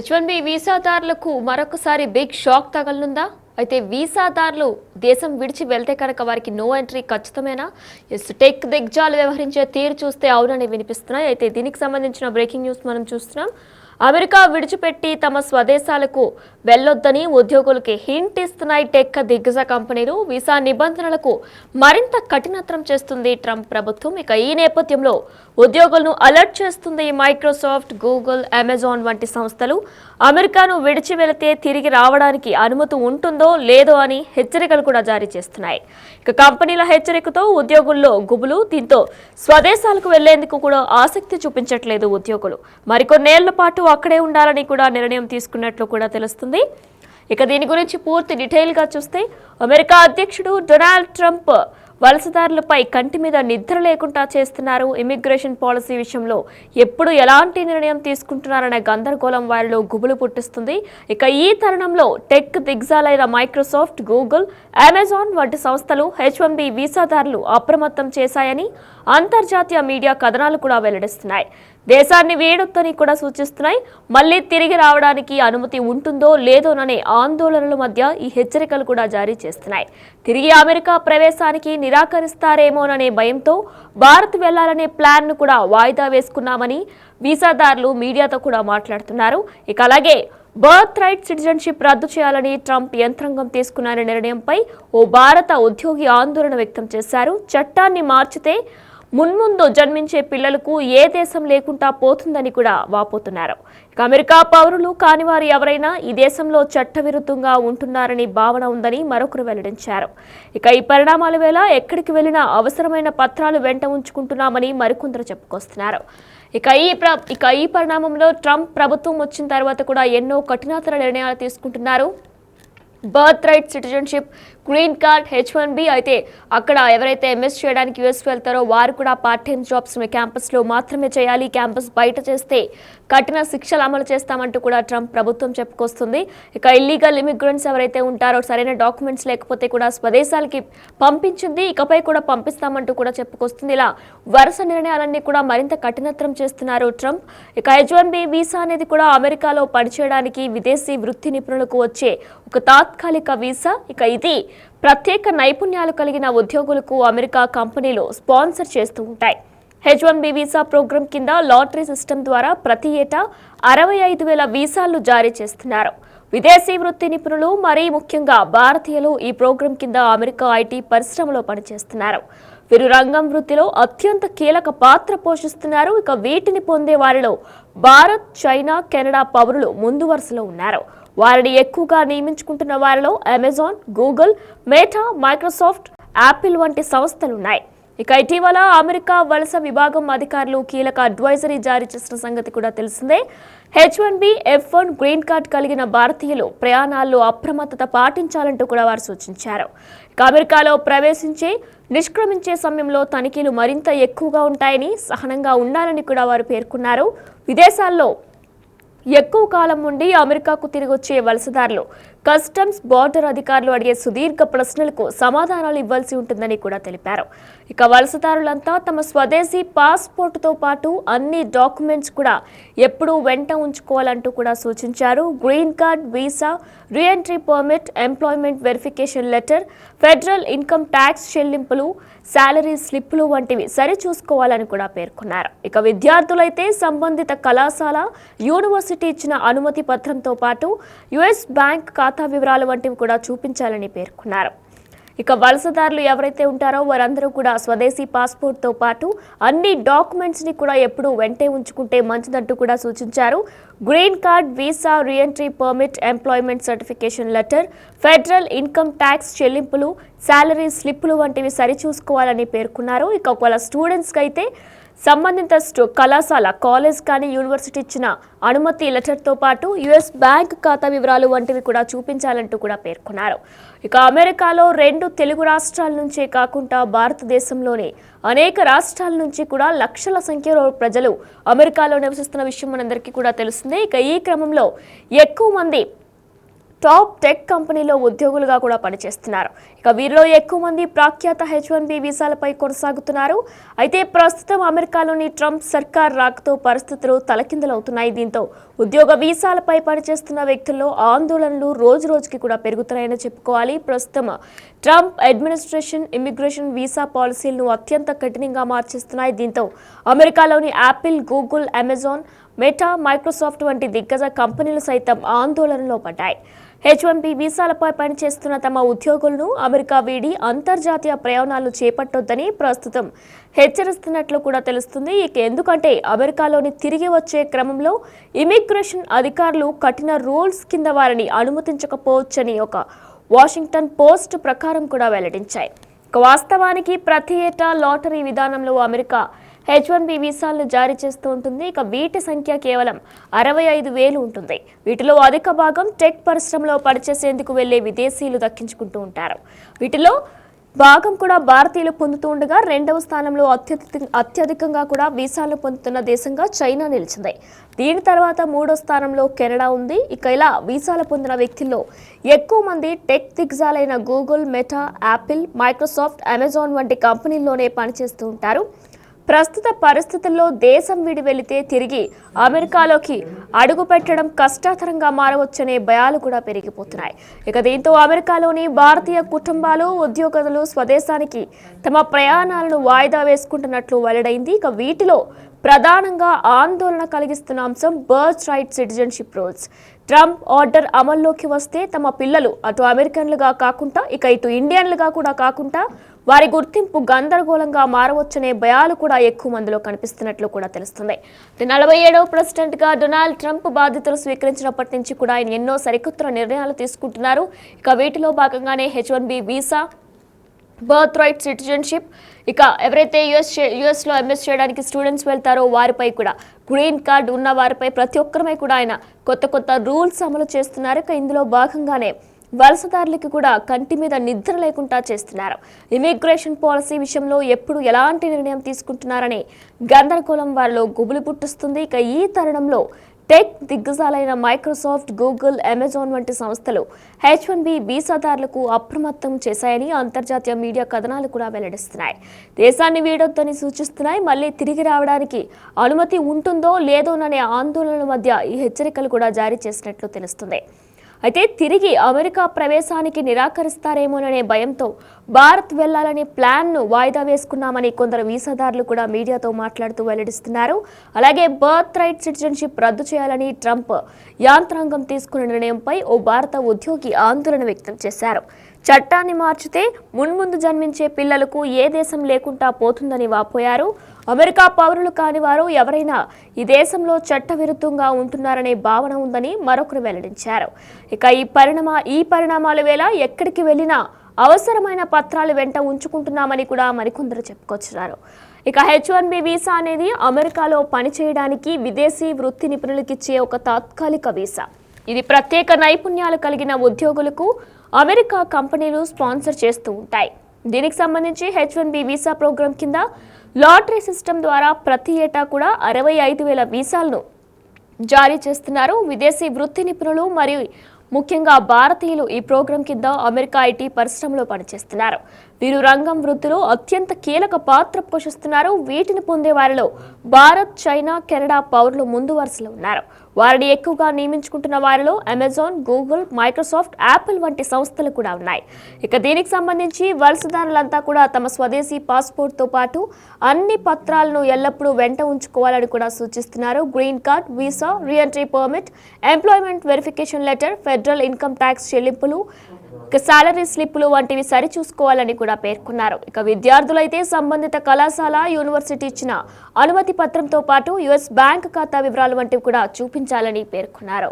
H1B వీసాదారులకు మరొకసారి big shock తగలనుందా? అయితే వీసాదారులు దేశం విడిచి వెళ్తే కనుక వారికి నో ఎంట్రీ ఖచ్చితమేనా? టెక్ దిగ్గజాలు వ్యవహరించే తీరు చూస్తే అవునని వినిపిస్తున్నాయి. అయితే దీనికి సంబంధించిన బ్రేకింగ్ న్యూస్ మనం చూస్తున్నాం. అమెరికా విడిచిపెట్టి తమ స్వదేశాలకు వెళ్లొద్దని ఉద్యోగులకి హింట్ ఇస్తున్నాయి టెక్ దిగ్గజ కంపెనీలు. వీసా నిబంధనలకు మరింత కఠినతరం చేస్తుంది ట్రంప్ ప్రభుత్వం. ఇక ఈ నేపథ్యంలో ఉద్యోగులను అలర్ట్ చేస్తుంది మైక్రోసాఫ్ట్, గూగుల్, అమెజాన్ వంటి సంస్థలు. అమెరికాను విడిచి వెళితే తిరిగి రావడానికి అనుమతి ఉంటుందో లేదో అని హెచ్చరికలు కూడా జారీ చేస్తున్నాయి. ఇక కంపెనీల హెచ్చరికతో ఉద్యోగుల్లో గుబులు. దీంతో స్వదేశాలకు వెళ్లేందుకు కూడా ఆసక్తి చూపించట్లేదు ఉద్యోగులు. మరికొన్నేళ్ల పాటు అక్కడే ఉండాలని కూడా నిర్ణయం తీసుకున్నట్లు కూడా తెలుస్తుంది. ఇక దీని గురించి పూర్తి డీటెయిల్గా చూస్తే అమెరికా అధ్యక్షుడు డొనాల్డ్ ట్రంప్ వలసదారులపై కంటి మీద నిద్ర లేకుండా చేస్తున్నారు. ఇమిగ్రేషన్ పాలసీ విషయంలో ఎప్పుడు ఎలాంటి నిర్ణయం తీసుకుంటున్నారనే గందరగోళం వారిలో గుబులు పుట్టిస్తుంది. ఇక ఈ తరుణంలో టెక్ దిగ్గజాలైన మైక్రోసాఫ్ట్, గూగుల్, అమెజాన్ వంటి సంస్థలు H1B వీసాదారులు అప్రమత్తం చేశాయని అంతర్జాతీయ మీడియా కథనాలు కూడా వెల్లడిస్తున్నాయి. దేశాన్ని వీడొద్దని కూడా సూచిస్తున్నాయి. మళ్లీ తిరిగి రావడానికి అనుమతి ఉంటుందో లేదోననే ఆందోళనల మధ్య ఈ హెచ్చరికలు కూడా జారీ చేస్తున్నాయి. తిరిగి అమెరికా ప్రవేశానికి నిరాకరిస్తారేమోననే భయంతో భారత్ వెళ్లాలనే ప్లాన్ను కూడా వాయిదా వేసుకున్నామని వీసాదారులు మీడియాతో కూడా మాట్లాడుతున్నారు. ఇక అలాగే బర్త్ రైట్ సిటిజన్షిప్ రద్దు చేయాలని ట్రంప్ యంత్రాంగం తీసుకున్న నిర్ణయంపై ఓ భారత ఉద్యోగి ఆందోళన వ్యక్తం చేశారు. చట్టాన్ని మార్చితే మున్ముందు జన్మించే పిల్లలకు ఏ దేశం లేకుండా పోతుందని కూడా వాపోతున్నారు. ఇక అమెరికా పౌరులు కాని వారు ఎవరైనా ఈ దేశంలో చట్టవిరుద్ధంగా ఉంటున్నారని భావన ఉందని మరొకరు వెల్లడించారు. ఇక ఈ పరిణామాల వేళ ఎక్కడికి వెళ్లినా అవసరమైన పత్రాలు వెంట ఉంచుకుంటున్నామని మరికొందరు చెప్పుకొస్తున్నారు. ఇక ఈ పరిణామంలో ట్రంప్ ప్రభుత్వం వచ్చిన తర్వాత కూడా ఎన్నో కఠినతర నిర్ణయాలు తీసుకుంటున్నారు. Birth right citizenship, green card, H1B. అయితే అక్కడ ఎవరైతే ఎంఎస్ చేయడానికి యూఎస్ వెళ్తారో వారు కూడా పార్ట్ టైం జాబ్స్ క్యాంపస్లో మాత్రమే చేయాలి. క్యాంపస్ బయట చేస్తే కఠిన శిక్షలు అమలు చేస్తామంటూ కూడా ట్రంప్ ప్రభుత్వం చెప్పుకొస్తుంది. ఇక ఇల్లీగల్ ఇమిగ్రెంట్స్ ఎవరైతే ఉంటారో సరైన డాక్యుమెంట్స్ లేకపోతే కూడా స్వదేశాలకి పంపించింది, ఇకపై కూడా పంపిస్తామంటూ కూడా చెప్పుకొస్తుంది. ఇలా వరుస నిర్ణయాలన్నీ కూడా మరింత కఠినతరం చేస్తున్నారు ట్రంప్. ఇక H1B వీసా అనేది కూడా అమెరికాలో పనిచేయడానికి విదేశీ వృత్తి నిపుణులకు వచ్చే ఒక తాత్కాలిక వీసా. ఇక ఇది ప్రత్యేక నైపుణ్యాలు కలిగిన ఉద్యోగులకు అమెరికా కంపెనీలు స్పాన్సర్ చేస్తూ ఉంటాయి. H1B వీసా ప్రోగ్రాం కింద లాటరీ సిస్టమ్ ద్వారా ప్రతి ఏటా 65,000 వీసాలు జారీ చేస్తున్నారు. విదేశీ వృత్తి నిపుణులు, మరీ ముఖ్యంగా భారతీయులు ఈ ప్రోగ్రాం కింద అమెరికా ఐటీ పరిశ్రమలో పనిచేస్తున్నారు. వీరు రంగం వృత్తిలో అత్యంత కీలక పాత్ర పోషిస్తున్నారు. ఇక వీటిని పొందే వారిలో భారత్, చైనా, కెనడా పౌరులు ముందు వరుసలో ఉన్నారు. వారిని ఎక్కువగా నియమించుకుంటున్న వారిలో Amazon, Google, meta, Microsoft, Apple వంటి సంస్థలున్నాయి. ఇక ఇటీవల అమెరికా వలస విభాగం అధికారులు కీలక అడ్వైజరీ జారీ చేసిన సంగతి కూడా తెలిసిందే. H1B, F1 గ్రీన్ కార్డ్ కలిగిన భారతీయులు ప్రయాణాల్లో అప్రమత్తత పాటించాలంటూ కూడా వారు సూచించారు. ఇక అమెరికాలో ప్రవేశించే, నిష్క్రమించే సమయంలో తనిఖీలు మరింత ఎక్కువగా ఉంటాయని, సహనంగా ఉండాలని కూడా వారు పేర్కొన్నారు. విదేశాల్లో ఎక్కువ కాలం ఉండి అమెరికాకు తిరిగి వచ్చే వలసదారులు కస్టమ్స్, బార్డర్ అధికారులు అడిగే సుదీర్ఘ ప్రశ్నలకు సమాధానాలు ఇవ్వాల్సి ఉంటుందని కూడా తెలిపారు. ఇక వలసదారులంతా తమ స్వదేశీ పాస్పోర్టుతో పాటు అన్ని డాక్యుమెంట్స్ కూడా ఎప్పుడూ వెంట ఉంచుకోవాలంటూ కూడా సూచించారు. Green card, visa, reentry permit, employment verification letter, federal income tax చెల్లింపులు, శాలరీ స్లిప్పులు వంటివి సరిచూసుకోవాలని కూడా పేర్కొన్నారు. ఇక విద్యార్థులైతే సంబంధిత కళాశాల, యూనివర్సిటీ ఇచ్చిన అనుమతి పత్రంతో పాటు యుఎస్ బ్యాంక్ ఖాతా వివరాలు వంటివి కూడా చూపించాలని పేర్కొన్నారు. ఇక వలసదారులు ఎవరైతే ఉంటారో వారందరూ కూడా స్వదేశీ పాస్పోర్ట్తో పాటు అన్ని డాక్యుమెంట్స్ని కూడా ఎప్పుడూ వెంటే ఉంచుకుంటే మంచిదంటూ కూడా సూచించారు. Green card, visa, reentry permit, employment certification letter, federal income tax చెల్లింపులు, శాలరీ స్లిప్పులు వంటివి సరిచూసుకోవాలని పేర్కొన్నారు. ఇక ఒకవేళ స్టూడెంట్స్కి అయితే సంబంధిత కళాశాల, కాలేజ్ కానీ యూనివర్సిటీ ఇచ్చిన అనుమతి లెటర్తో పాటు యుఎస్ బ్యాంక్ ఖాతా వివరాలు వంటివి కూడా చూపించాలంటూ కూడా పేర్కొన్నారు. ఇక అమెరికాలో 2 తెలుగు రాష్ట్రాల నుంచే కాకుండా భారతదేశంలోని అనేక రాష్ట్రాల నుంచి కూడా లక్షల సంఖ్యలో ప్రజలు అమెరికాలో నివసిస్తున్న విషయం మనందరికీ కూడా తెలిసిందే. ఇక ఈ క్రమంలో ఎక్కువ మంది టాప్ టెక్ కంపెనీలో ఉద్యోగులుగా కూడా పనిచేస్తున్నారు. ఇక వీరిలో ఎక్కువ మంది ప్రఖ్యాత H1B వీసాలపై కొనసాగుతున్నారు. అయితే ప్రస్తుతం అమెరికాలోని ట్రంప్ సర్కార్ రాకతో పరిస్థితులు తలకిందులవుతున్నాయి. దీంతో ఉద్యోగ వీసాలపై పనిచేస్తున్న వ్యక్తుల్లో ఆందోళనలు రోజు రోజుకి కూడా పెరుగుతున్నాయని చెప్పుకోవాలి. ప్రస్తుతం ట్రంప్ అడ్మినిస్ట్రేషన్ ఇమిగ్రేషన్ వీసా పాలసీలను అత్యంత కఠినంగా మార్చేస్తున్నాయి. దీంతో అమెరికాలోని Apple, Google, Amazon, meta, Microsoft వంటి దిగ్గజ కంపెనీలు సైతం ఆందోళనలో పడ్డాయి. H1B వీసాలపై పనిచేస్తున్న తమ ఉద్యోగులను అమెరికా వీడి అంతర్జాతీయ ప్రయాణాలు చేపట్టొద్దని ప్రస్తుతం హెచ్చరిస్తున్నట్లు కూడా తెలుస్తుంది. ఎందుకంటే అమెరికాలోని తిరిగి వచ్చే క్రమంలో ఇమిగ్రేషన్ అధికారులు కఠిన రూల్స్ కింద వారిని అనుమతించకపోవచ్చని ఒక వాషింగ్టన్ పోస్ట్ ప్రకారం కూడా వెల్లడించాయి. వాస్తవానికి ప్రతి ఏటా లాటరీ విధానంలో అమెరికా H1B వీసాలను జారీ చేస్తూ ఉంటుంది. ఇక వీటి సంఖ్య కేవలం 65,000 ఉంటుంది. వీటిలో అధిక భాగం టెక్ పరిశ్రమలో పనిచేసేందుకు వెళ్లే విదేశీయులు దక్కించుకుంటూ ఉంటారు. వీటిలో భాగం కూడా భారతీయులు పొందుతూ ఉండగా రెండవ స్థానంలో అత్యధికంగా కూడా వీసాలను పొందుతున్న దేశంగా చైనా నిలిచింది. దీని తర్వాత మూడో స్థానంలో కెనడా ఉంది. ఇక ఇలా వీసాలు పొందిన వ్యక్తుల్లో ఎక్కువ మంది టెక్ దిగ్గజాలైన Google, Meta, Apple, Microsoft, Amazon వంటి కంపెనీల్లోనే పనిచేస్తూ ఉంటారు. ప్రస్తుత పరిస్థితుల్లో దేశం విడి వెళితే తిరిగి అమెరికాలోకి అడుగు పెట్టడం కష్టతరంగా మారవచ్చనే భయాలు కూడా పెరిగిపోతున్నాయి. ఇక దీంతో అమెరికాలోని భారతీయ కుటుంబాలు, ఉద్యోగులు స్వదేశానికి తమ ప్రయాణాలను వాయిదా వేసుకుంటున్నట్లు వెల్లడైంది. ఇక వీటిలో ప్రధానంగా ఆందోళన కలిగిస్తున్న అంశం birth right citizenship rules. Trump order అమల్లోకి వస్తే తమ పిల్లలు అటు అమెరికన్లుగా కాకుండా ఇటు ఇండియన్లుగా కూడా కాకుండా వారి గుర్తింపు గందరగోళంగా మారవచ్చనే భయాలు కూడా ఎక్కువ మందిలో కనిపిస్తున్నట్లు కూడా తెలుస్తుంది. 47వ ప్రెసిడెంట్గా డొనాల్డ్ ట్రంప్ బాధ్యతలు స్వీకరించినప్పటి నుంచి కూడా ఆయన ఎన్నో సరికొత్త నిర్ణయాలు తీసుకుంటున్నారు. ఇక వీటిలో భాగంగానే H1B visa, birth right citizenship, ఇక ఎవరైతే యుఎస్లో ఎంఎస్ చేయడానికి స్టూడెంట్స్ వెళ్తారో వారిపై కూడా గ్రీన్ కార్డ్ ఉన్న వారిపై ప్రతి ఒక్కరిపై కూడా ఆయన కొత్త రూల్స్ అమలు చేస్తున్నారు. ఇక ఇందులో భాగంగానే వలసదారులకు కూడా కంటి మీద నిద్ర లేకుండా చేస్తున్నారు. ఇమిగ్రేషన్ పాలసీ విషయంలో ఎప్పుడు ఎలాంటి నిర్ణయం తీసుకుంటున్నారనే గందరగోళం వారిలో గుబులు పుట్టిస్తుంది. ఇక ఈ తరుణంలో టెక్ దిగ్గజాలైన మైక్రోసాఫ్ట్, గూగుల్, అమెజాన్ వంటి సంస్థలు H1B వీసాదారులకు అప్రమత్తం చేశాయని అంతర్జాతీయ మీడియా కథనాలు కూడా వెల్లడిస్తున్నాయి. దేశాన్ని వీడొద్దని సూచిస్తున్నాయి. మళ్ళీ తిరిగి రావడానికి అనుమతి ఉంటుందో లేదోననే ఆందోళనల మధ్య ఈ హెచ్చరికలు కూడా జారీ చేసినట్లు తెలుస్తుంది. అయితే తిరిగి అమెరికా ప్రవేశానికి నిరాకరిస్తారేమోననే భయంతో భారత్ వెళ్లాలనే ప్లాన్ను వాయిదా వేసుకున్నామని కొందరు వీసాదారులు కూడా మీడియాతో మాట్లాడుతూ వెల్లడిస్తున్నారు. అలాగే బర్త్ రైట్ సిటిజన్షిప్ రద్దు చేయాలని ట్రంప్ యాంత్రాంగం తీసుకున్న నిర్ణయంపై ఓ భారత ఉద్యోగి ఆందోళన వ్యక్తం చేశారు. చట్టాన్ని మార్చితే మున్ముందు జన్మించే పిల్లలకు ఏ దేశం లేకుండా పోతుందని వాపోయారు. అమెరికా పౌరులు కాని వారు ఎవరైనా ఈ దేశంలో చట్టవిరుద్ధంగా ఉంటున్నారనే భావన ఉందని మరొకరు వెల్లడించారు. ఇక ఈ పరిణామాల వేళ ఎక్కడికి వెళ్ళినా అవసరమైన పత్రాలు వెంట ఉంచుకుంటున్నామని కూడా మరికొందరు చెప్పుకొచ్చారు. ఇక H1B వీసా అనేది అమెరికాలో పనిచేయడానికి విదేశీ వృత్తి నిపుణులకు ఇచ్చే ఒక తాత్కాలిక వీసా. ఇది ప్రత్యేక నైపుణ్యాలు కలిగిన ఉద్యోగులకు అమెరికా కంపెనీలు స్పాన్సర్ చేస్తూ ఉంటాయి. దీనికి సంబంధించి H1B వీసా ప్రోగ్రాం కింద లాటరీ సిస్టమ్ ద్వారా ప్రతి ఏటా కూడా 65,000 వీసాలను జారీ చేస్తున్నారు. విదేశీ వృత్తి నిపుణులు మరియు ముఖ్యంగా భారతీయులు ఈ ప్రోగ్రాం కింద అమెరికా ఐటీ పరిశ్రమలో పనిచేస్తున్నారు. వీరు రంగం వృత్తిలో అత్యంత కీలక పాత్ర పోషిస్తున్నారు. వీటిని పొందే వారిలో భారత్, చైనా, కెనడా పౌరులు ముందు వరుసలో ఉన్నారు. వారిని ఎక్కువగా నియమించుకుంటున్న వారిలో అమెజాన్, గూగుల్, మైక్రోసాఫ్ట్, యాపిల్ వంటి సంస్థలు కూడా ఉన్నాయి. ఇక దీనికి సంబంధించి వలసదారులంతా కూడా తమ స్వదేశీ పాస్పోర్ట్తో పాటు అన్ని పత్రాలను ఎల్లప్పుడూ వెంట ఉంచుకోవాలని కూడా సూచిస్తున్నారు. Green card, visa, reentry permit, employment verification letter, federal income tax చెల్లింపులు, సాలరీ స్లిప్పులు వంటివి సరిచూసుకోవాలని కూడా పేర్కొన్నారు. ఇక విద్యార్థులైతే సంబంధిత కళాశాల, యూనివర్సిటీ ఇచ్చిన అనుమతి పత్రంతో పాటు US బ్యాంక్ ఖాతా వివరాలు వంటివి కూడా చూపించాలని పేర్కొన్నారు.